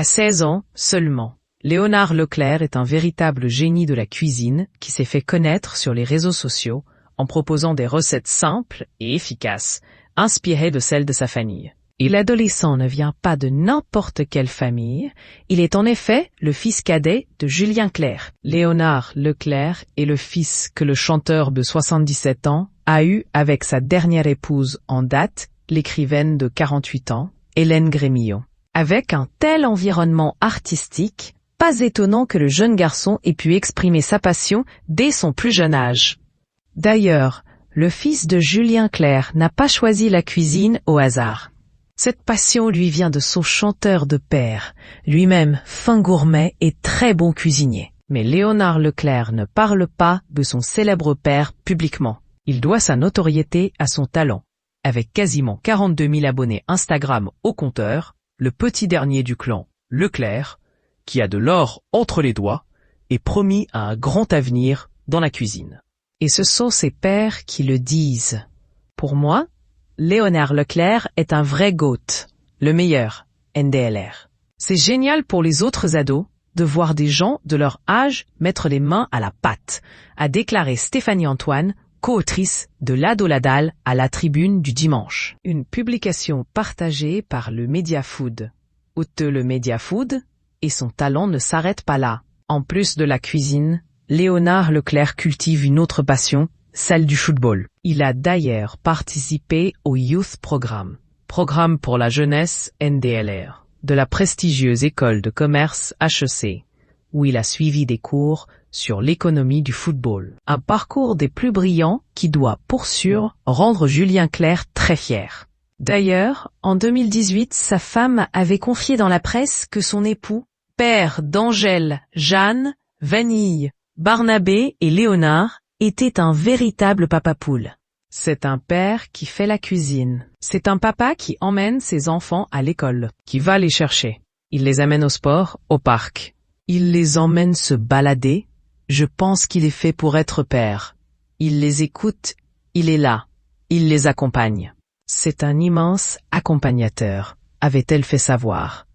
À 16 ans seulement, Léonard Leclerc est un véritable génie de la cuisine qui s'est fait connaître sur les réseaux sociaux en proposant des recettes simples et efficaces, inspirées de celles de sa famille. Et l'adolescent ne vient pas de n'importe quelle famille, il est en effet le fils cadet de Julien Clerc. Léonard Leclerc est le fils que le chanteur de 77 ans a eu avec sa dernière épouse en date, l'écrivaine de 48 ans, Hélène Grémillon. Avec un tel environnement artistique, pas étonnant que le jeune garçon ait pu exprimer sa passion dès son plus jeune âge. D'ailleurs, le fils de Julien Clerc n'a pas choisi la cuisine au hasard. Cette passion lui vient de son chanteur de père, lui-même fin gourmet et très bon cuisinier. Mais Léonard Leclerc ne parle pas de son célèbre père publiquement. Il doit sa notoriété à son talent. Avec quasiment 42 000 abonnés Instagram au compteur, le petit dernier du clan Leclerc, qui a de l'or entre les doigts, est promis à un grand avenir dans la cuisine. Et ce sont ses pairs qui le disent. Pour moi, Léonard Leclerc est un vrai GOAT, le meilleur, NDLR. C'est génial pour les autres ados de voir des gens de leur âge mettre les mains à la pâte, a déclaré Stéphanie Antoine, co-autrice de l'Ado Ladal à la Tribune du dimanche. Une publication partagée par le Media Food. Outre le Media Food, et son talent ne s'arrête pas là. En plus de la cuisine, Léonard Leclerc cultive une autre passion, celle du football. Il a d'ailleurs participé au Youth Programme pour la jeunesse NDLR, de la prestigieuse école de commerce HEC, où il a suivi des cours sur l'économie du football. Un parcours des plus brillants qui doit, pour sûr, rendre Julien Clerc très fier. D'ailleurs, en 2018, sa femme avait confié dans la presse que son époux, père d'Angèle, Jeanne, Vanille, Barnabé et Léonard, était un véritable papa poule. C'est un père qui fait la cuisine. C'est un papa qui emmène ses enfants à l'école, qui va les chercher. Il les amène au sport, au parc. Il les emmène se balader. Je pense qu'il est fait pour être père. Il les écoute, il est là, il les accompagne. C'est un immense accompagnateur, avait-elle fait savoir.